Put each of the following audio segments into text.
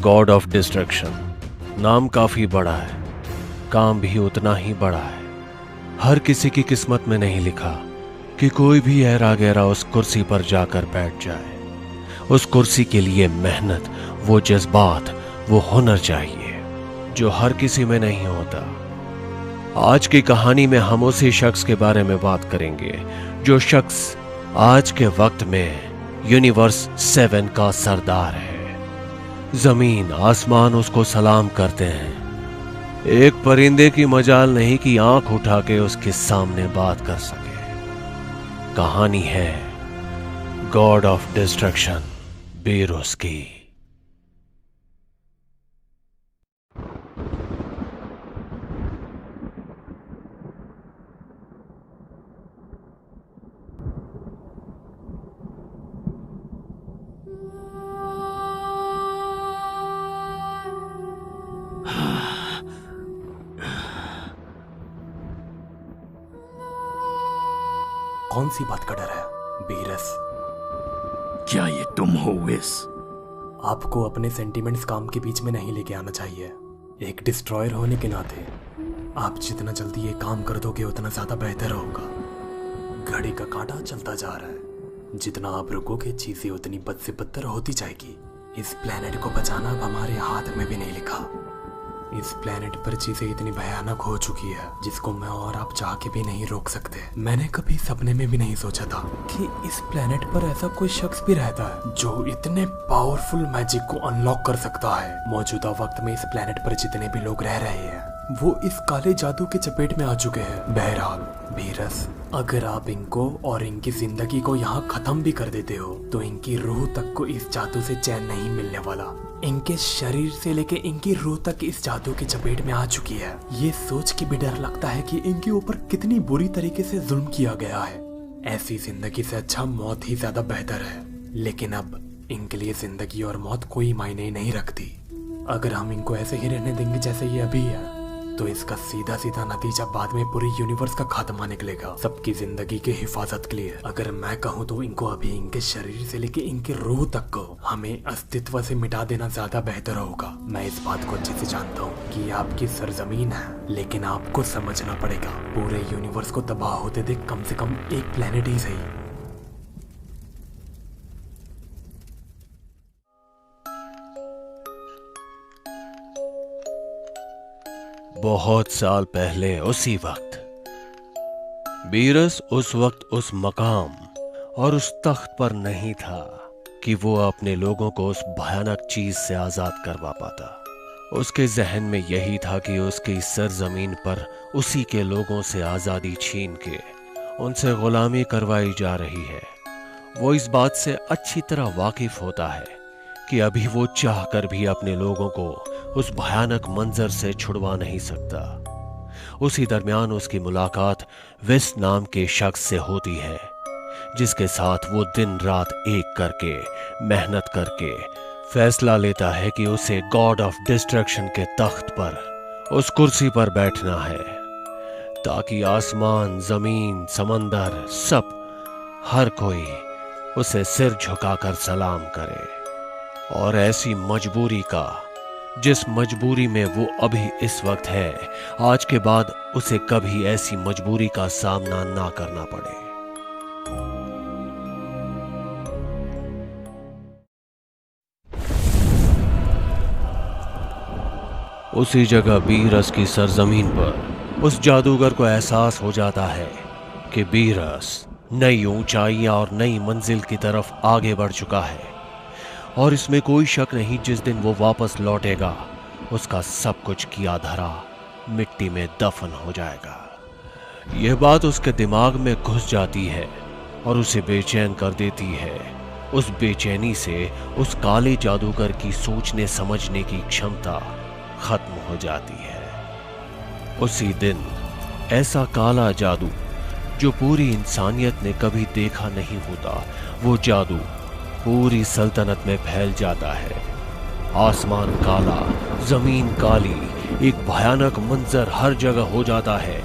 God of destruction. नाम काफी बड़ा है, काम भी उतना ही बड़ा है। हर किसी की किस्मत में नहीं लिखा कि कोई भी ऐरा गैरा उस कुर्सी पर जाकर बैठ जाए। उस कुर्सी के लिए मेहनत, वो जज्बात, वो हुनर चाहिए जो हर किसी में नहीं होता। आज की कहानी में हम उसी शख्स के बारे में बात करेंगे जो शख्स आज के वक्त में यूनिवर्स 7 का सरदार है। जमीन आसमान उसको सलाम करते हैं। एक परिंदे की मजाल नहीं कि आंख उठा के उसके सामने बात कर सके। कहानी है गॉड ऑफ डिस्ट्रक्शन, बीरुस की। कौन सी बात का डर है बीरस? क्या ये तुम हो विस? आपको अपने सेंटिमेंट्स काम के बीच में नहीं लेके आना चाहिए। एक डिस्ट्रॉयर होने के नाते आप जितना जल्दी ये काम कर दोगे उतना ज्यादा बेहतर होगा। घड़ी का कांटा चलता जा रहा है, जितना आप रुकोगे चीजें उतनी बद से बदतर होती जाएगी। इस प्लेनेट को बचाना अब हमारे हाथ में भी नहीं लिखा। इस प्लेनेट पर चीजें इतनी भयानक हो चुकी है जिसको मैं और आप चाह के भी नहीं रोक सकते। मैंने कभी सपने में भी नहीं सोचा था कि इस प्लेनेट पर ऐसा कोई शख्स भी रहता है जो इतने पावरफुल मैजिक को अनलॉक कर सकता है। मौजूदा वक्त में इस प्लेनेट पर जितने भी लोग रह रहे हैं वो इस काले जादू के चपेट में आ चुके हैं। बहरहाल बीरस, अगर आप इनको और इनकी जिंदगी को यहाँ खत्म भी कर देते हो तो इनकी रूह तक को इस जादू से चैन नहीं मिलने वाला। इनके शरीर से लेके इनकी रूह तक इस जादू की चपेट में आ चुकी है। ये सोच के भी डर लगता है कि इनके ऊपर कितनी बुरी तरीके से जुल्म किया गया है। ऐसी जिंदगी से अच्छा मौत ही ज्यादा बेहतर है। लेकिन अब इनके लिए जिंदगी और मौत कोई मायने नहीं रखती। अगर हम इनको ऐसे ही रहने देंगे जैसे ये अभी है तो इसका सीधा सीधा नतीजा बाद में पूरी यूनिवर्स का खात्मा निकलेगा, सबकी जिंदगी की हिफाजत के लिए। अगर मैं कहूँ तो इनको अभी इनके शरीर से लेके इनके रूह तक को हमें अस्तित्व से मिटा देना ज्यादा बेहतर होगा। मैं इस बात को अच्छे से जानता हूँ कि आपकी सरजमीन है, लेकिन आपको समझना पड़ेगा पूरे यूनिवर्स को तबाह होते देख कम से कम एक प्लेनेट ही सही। बहुत साल पहले उसी वक्त बीरस उस वक्त उस मकाम और उस तख्त पर नहीं था कि वो अपने लोगों को उस भयानक चीज से आजाद करवा पाता। उसके जहन में यही था कि उसकी सरजमीन पर उसी के लोगों से आजादी छीन के उनसे गुलामी करवाई जा रही है। वो इस बात से अच्छी तरह वाकिफ होता है कि अभी वो चाह कर भी अपने लोगों को उस भयानक मंजर से छुड़वा नहीं सकता। उसी दरमियान उसकी मुलाकात विस नाम के शख्स से होती है, जिसके साथ वो दिन रात एक करके मेहनत करके फैसला लेता है कि उसे गॉड ऑफ डिस्ट्रक्शन के तख्त पर, उस कुर्सी पर बैठना है, ताकि आसमान, जमीन, समंदर, सब, हर कोई उसे सिर झुकाकर सलाम करे। और ऐसी मजबूरी का, जिस मजबूरी में वो अभी इस वक्त है, आज के बाद उसे कभी ऐसी मजबूरी का सामना ना करना पड़े। उसी जगह बीरस की सरजमीन पर उस जादूगर को एहसास हो जाता है कि बीरस नई ऊंचाइयां और नई मंजिल की तरफ आगे बढ़ चुका है, और इसमें कोई शक नहीं जिस दिन वो वापस लौटेगा उसका सब कुछ किया धरा मिट्टी में दफन हो जाएगा। यह बात उसके दिमाग में घुस जाती है और उसे बेचैन कर देती है। उस बेचैनी से उस काले जादूगर की सोचने समझने की क्षमता खत्म हो जाती है। उसी दिन ऐसा काला जादू जो पूरी इंसानियत ने कभी देखा नहीं होता, वो जादू पूरी सल्तनत में फैल जाता है। आसमान काला, जमीन काली, एक भयानक मंजर हर जगह हो जाता है।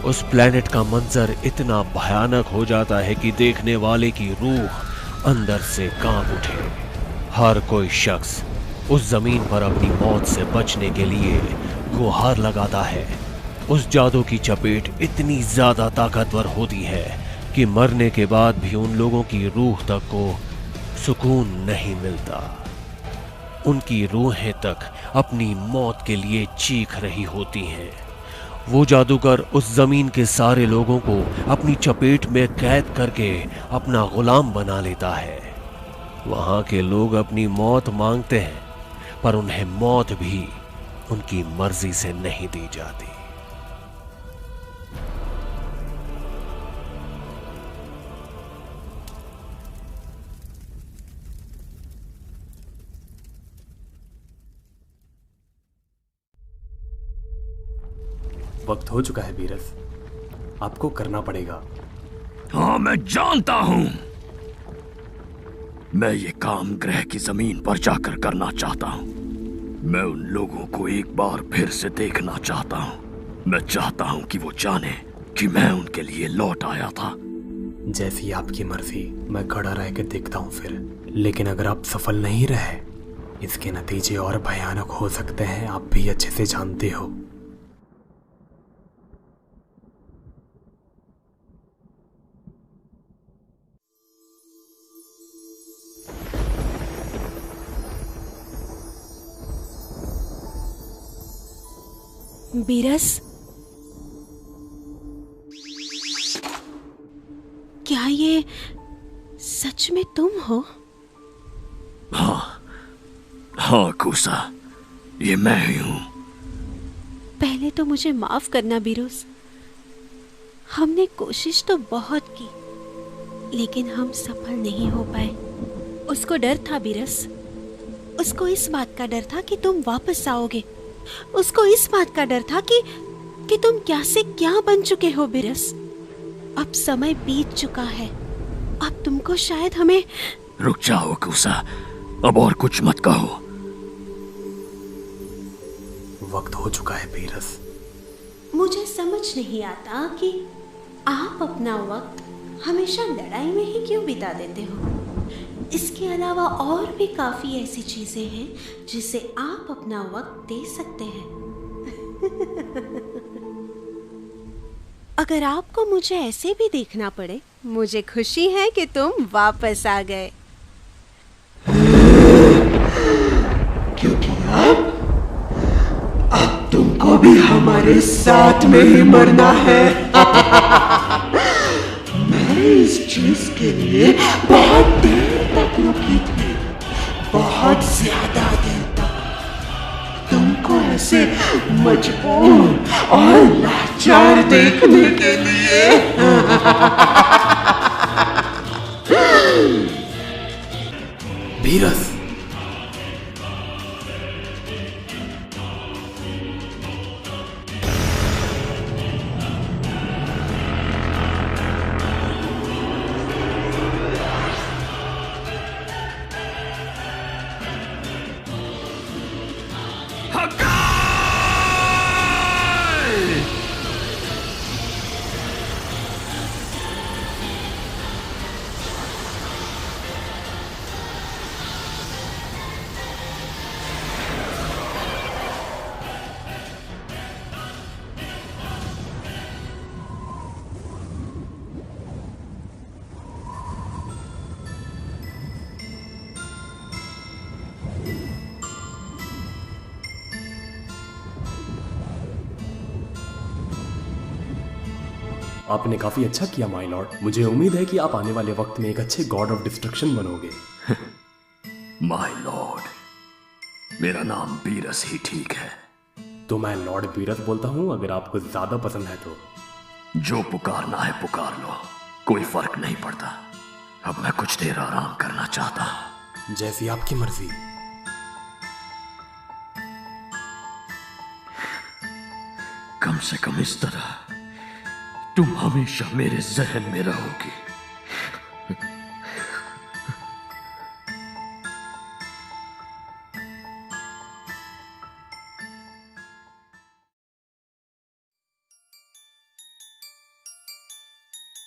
उस प्लेनेट का मंजर इतना भयानक हो जाता है कि देखने वाले की रूह अंदर से कांप उठे। हर कोई शख्स उस जमीन पर अपनी मौत से बचने के लिए गुहार लगाता है। उस जादू की चपेट इतनी ज्यादा ताकतवर होती है कि मरने के बाद भी उन लोगों की रूह तक को सुकून नहीं मिलता। उनकी रूहें तक अपनी मौत के लिए चीख रही होती हैं। वो जादूगर उस जमीन के सारे लोगों को अपनी चपेट में कैद करके अपना गुलाम बना लेता है। वहां के लोग अपनी मौत मांगते हैं, पर उन्हें मौत भी उनकी मर्जी से नहीं दी जाती। वक्त हो चुका है बीरस, आपको करना पड़ेगा। हाँ, मैं जानता हूं। मैं ये काम ग्रह की जमीन पर जाकर करना चाहता हूं। मैं उन लोगों को एक बार फिर से देखना चाहता हूं। मैं चाहता हूं कि वो जाने कि मैं उनके लिए लौट आया था। जैसी आपकी मर्जी, मैं खड़ा रह के देखता हूँ फिर। लेकिन अगर आप सफल नहीं रहे, इसके नतीजे और भयानक हो सकते हैं, आप भी अच्छे से जानते हो। बीरस, क्या ये सच में तुम हो? हाँ कूसा, ये मैं ही हूं। पहले तो मुझे माफ करना बीरुस। हमने कोशिश तो बहुत की, लेकिन हम सफल नहीं हो पाए। उसको डर था बीरस, उसको इस बात का डर था कि तुम वापस आओगे। उसको इस बात का डर था कि तुम क्या से क्या बन चुके हो बीरस। अब समय बीत चुका है, अब तुमको शायद हमें। रुक जाओ कूसा, अब और कुछ मत कहो। वक्त हो चुका है बीरस। मुझे समझ नहीं आता कि आप अपना वक्त हमेशा लड़ाई में ही क्यों बिता देते हो। इसके अलावा और भी काफी ऐसी चीजें हैं जिसे आप अपना वक्त दे सकते हैं। अगर आपको मुझे ऐसे भी देखना पड़े, मुझे खुशी है कि तुम वापस आ गए। क्योंकि अब तुमको भी हमारे साथ में ही मरना है। मैं इस चीज के लिए बहुत देर तक रुकी थी, बहुत ज्यादा देर तक। तुमको ऐसे मजबूर और लाचार देखने के लिए। बीरस, आपने काफी अच्छा किया माय लॉर्ड। मुझे उम्मीद है कि आप आने वाले वक्त में एक अच्छे गॉड ऑफ डिस्ट्रक्शन बनोगे। माय लॉर्ड, मेरा नाम बीरस ही ठीक है। तो मैं लॉर्ड बीरस बोलता हूँ, अगर आपको ज्यादा पसंद है तो। जो पुकारना है पुकार लो, कोई फर्क नहीं पड़ता। अब मैं कुछ देर आराम करना चाहता हूं। जैसी आपकी मर्जी। कम से कम इस तरह तुम हमेशा मेरे जहन में रहोगी।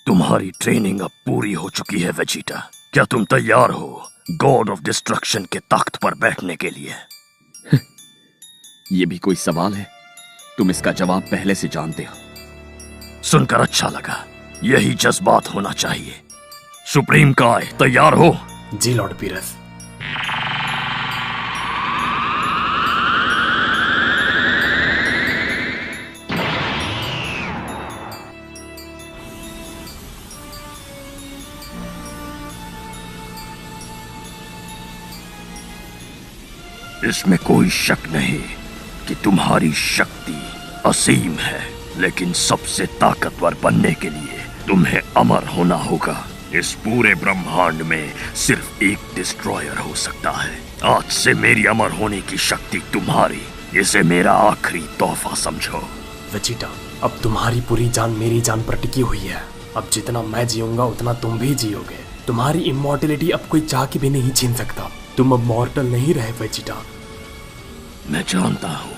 तुम्हारी ट्रेनिंग अब पूरी हो चुकी है वेजिटा। क्या तुम तैयार हो गॉड ऑफ डिस्ट्रक्शन के तख्त पर बैठने के लिए? ये भी कोई सवाल है? तुम इसका जवाब पहले से जानते हो। सुनकर अच्छा लगा। यही जज्बात होना चाहिए। सुप्रीम काय, तैयार हो? जी लॉर्ड बीरस। इसमें कोई शक नहीं कि तुम्हारी शक्ति असीम है, लेकिन सबसे ताकतवर बनने के लिए तुम्हें अमर होना होगा। इस पूरे ब्रह्मांड में सिर्फ एक डिस्ट्रॉयर हो सकता है। आज से मेरी अमर होने की शक्ति तुम्हारी। इसे मेरा आखिरी तोहफा समझो। वेजिटा, अब तुम्हारी पूरी जान मेरी जान पर टिकी हुई है। अब जितना मैं जीऊंगा उतना तुम भी जियोगे। तुम्हारी इमॉर्टलिटी अब कोई चाह के भी नहीं छीन सकता। तुम अब मॉर्टल नहीं रहे वेजिटा। मैं जानता हूँ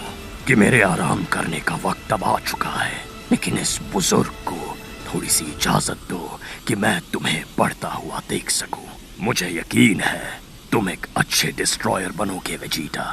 कि मेरे आराम करने का वक्त अब आ चुका है, लेकिन इस बुजुर्ग को थोड़ी सी इजाजत दो कि मैं तुम्हें बढ़ता हुआ देख सकूं। मुझे यकीन है तुम एक अच्छे डिस्ट्रॉयर बनोगे वेजिटा।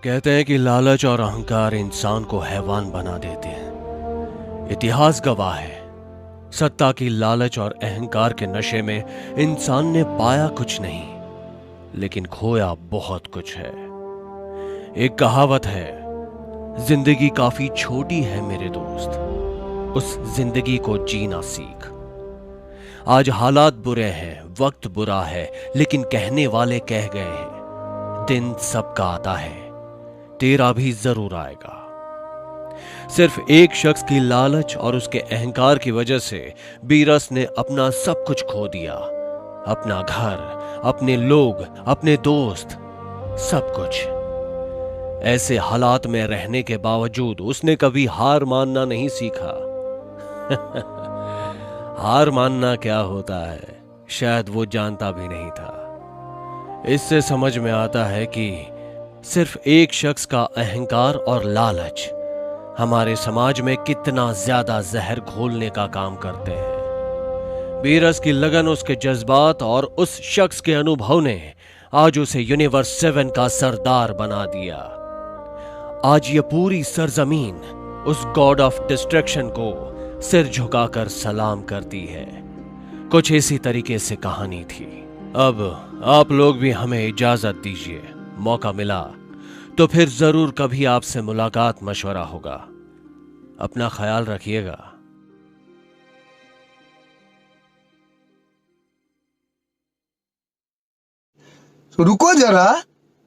कहते हैं कि लालच और अहंकार इंसान को हैवान बना देते हैं। इतिहास गवाह है, सत्ता की लालच और अहंकार के नशे में इंसान ने पाया कुछ नहीं, लेकिन खोया बहुत कुछ है। एक कहावत है, जिंदगी काफी छोटी है मेरे दोस्त, उस जिंदगी को जीना सीख। आज हालात बुरे हैं, वक्त बुरा है, लेकिन कहने वाले कह गए हैं, दिन सबका आता है, तेरा भी जरूर आएगा। सिर्फ एक शख्स की लालच और उसके अहंकार की वजह से बीरस ने अपना सब कुछ खो दिया। अपना घर, अपने लोग, अपने दोस्त, सब कुछ। ऐसे हालात में रहने के बावजूद उसने कभी हार मानना नहीं सीखा। हार मानना क्या होता है शायद वो जानता भी नहीं था। इससे समझ में आता है कि सिर्फ एक शख्स का अहंकार और लालच हमारे समाज में कितना ज्यादा जहर घोलने का काम करते हैं। बीरस की लगन, उसके जज्बात और उस शख्स के अनुभव ने आज उसे यूनिवर्स 7 का सरदार बना दिया। आज ये पूरी सरजमीन उस गॉड ऑफ डिस्ट्रैक्शन को सिर झुकाकर सलाम करती है। कुछ इसी तरीके से कहानी थी। अब आप लोग भी हमें इजाजत दीजिए। मौका मिला तो फिर जरूर कभी आपसे मुलाकात मशवरा होगा। अपना ख्याल रखिएगा। रुको जरा,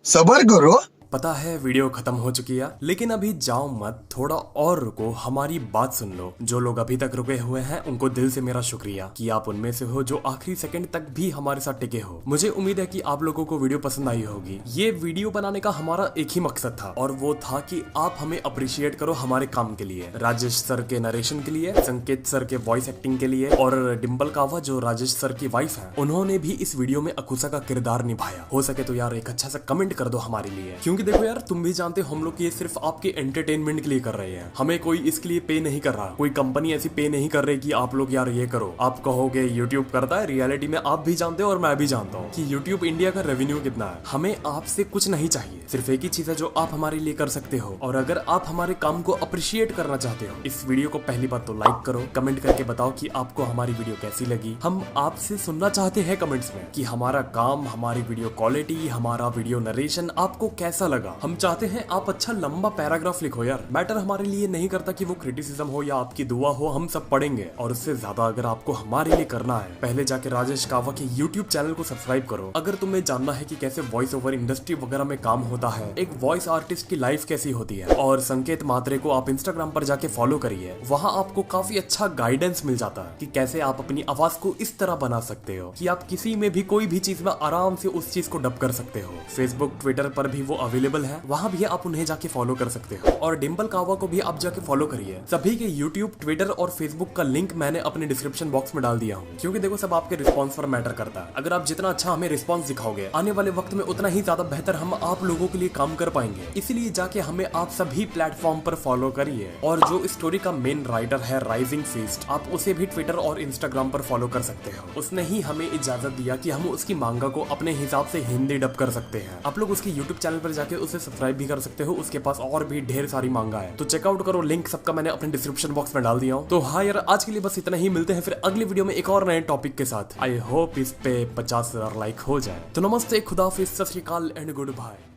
सब्र करो। पता है वीडियो खत्म हो चुकी है, लेकिन अभी जाओ मत, थोड़ा और रुको, हमारी बात सुन लो। जो लोग अभी तक रुके हुए हैं उनको दिल से मेरा शुक्रिया कि आप उनमें से हो जो आखिरी सेकंड तक भी हमारे साथ टिके हो। मुझे उम्मीद है कि आप लोगों को वीडियो पसंद आई होगी। ये वीडियो बनाने का हमारा एक ही मकसद था, और वो था कि आप हमें अप्रिशिएट करो हमारे काम के लिए। राजेश सर के नरेशन के लिए, संकेत सर के वॉइस एक्टिंग के लिए, और डिम्पल कावा जो राजेश सर की वाइफ है, उन्होंने भी इस वीडियो में अकुसा का किरदार निभाया। हो सके तो यार एक अच्छा सा कमेंट कर दो हमारे लिए, क्योंकि देखो यार तुम भी जानते हो हम लोग ये सिर्फ आपके एंटरटेनमेंट के लिए कर रहे हैं। हमें कोई इसके लिए पे नहीं कर रहा, कोई कंपनी ऐसी पे नहीं कर रही कि आप लोग यार ये करो। आप कहोगे यूट्यूब करता है, रियलिटी में आप भी जानते हो और मैं भी जानता हूँ कि यूट्यूब इंडिया का रेवेन्यू कितना है। हमें आपसे कुछ नहीं चाहिए, सिर्फ एक ही चीज है जो आप हमारे लिए कर सकते हो। और अगर आप हमारे काम को अप्रिशिएट करना चाहते हो, इस वीडियो को पहली बात तो लाइक करो, कमेंट करके बताओ कि आपको हमारी वीडियो कैसी लगी। हम आपसे सुनना चाहते हैं कमेंट्स में कि हमारा काम, हमारी वीडियो क्वालिटी, हमारा वीडियो नरेशन आपको कैसा लगा। हम चाहते हैं आप अच्छा लंबा पैराग्राफ लिखो यार। मैटर हमारे लिए नहीं करता कि वो क्रिटिसिज्म हो या आपकी दुआ हो, हम सब पढ़ेंगे। और उससे ज्यादा अगर आपको हमारे लिए करना है, पहले जाके राजेश कावा के यूट्यूब चैनल को सब्सक्राइब करो। अगर तुम्हें जानना है कि कैसे वॉइस ओवर इंडस्ट्री वगैरह में काम होता है, एक वॉइस आर्टिस्ट की लाइफ कैसी होती है, और संकेत मात्रे को आप इंस्टाग्राम पर जाके फॉलो करिए। वहाँ आपको काफी अच्छा गाइडेंस मिल जाता है कि कैसे आप अपनी आवाज को इस तरह बना सकते हो कि आप किसी में भी कोई भी चीज में आराम से उस चीज को डब कर सकते हो। फेसबुक, ट्विटर पर भी वो अवेलेबल अवेलेबल है, वहाँ भी आप उन्हें जाके फॉलो कर सकते हो। और डिम्पल कावा को भी आप जाके फॉलो करिए। सभी के यूट्यूब, ट्विटर और फेसबुक का लिंक मैंने अपने डिस्क्रिप्शन बॉक्स में डाल दिया हूँ, क्योंकि देखो सब आपके रिस्पॉन्स पर मैटर करता है। अगर आप जितना अच्छा हमें रिस्पॉन्स दिखाओगे, आने वाले वक्त में उतना ही ज्यादा बेहतर हम आप लोगों के लिए काम कर पाएंगे। इसलिए जाके हमें आप सभी प्लेटफॉर्म पर फॉलो करिए। और जो स्टोरी का मेन राइटर है राइजिंग फीस्ट, आप उसे भी ट्विटर और इंस्टाग्राम पर फॉलो कर सकते हो। उसने ही हमें इजाजत दिया कि हम उसकी मांगा को अपने हिसाब से हिंदी डब कर सकते हैं। आप लोग उसके यूट्यूब चैनल पर जाके उसे सब्सक्राइब भी कर सकते हो, उसके पास और भी ढेर सारी मांगा है, तो चेकआउट करो। लिंक सबका मैंने अपने डिस्क्रिप्शन बॉक्स में डाल दिया हूँ। तो हाँ यार, आज के लिए बस इतना ही। मिलते हैं फिर अगली वीडियो में एक और नए टॉपिक के साथ। आई होप इस पे 50,000 लाइक हो जाए। तो नमस्ते, खुदा हाफिज़, सत श्री अकाल एंड गुड बाय।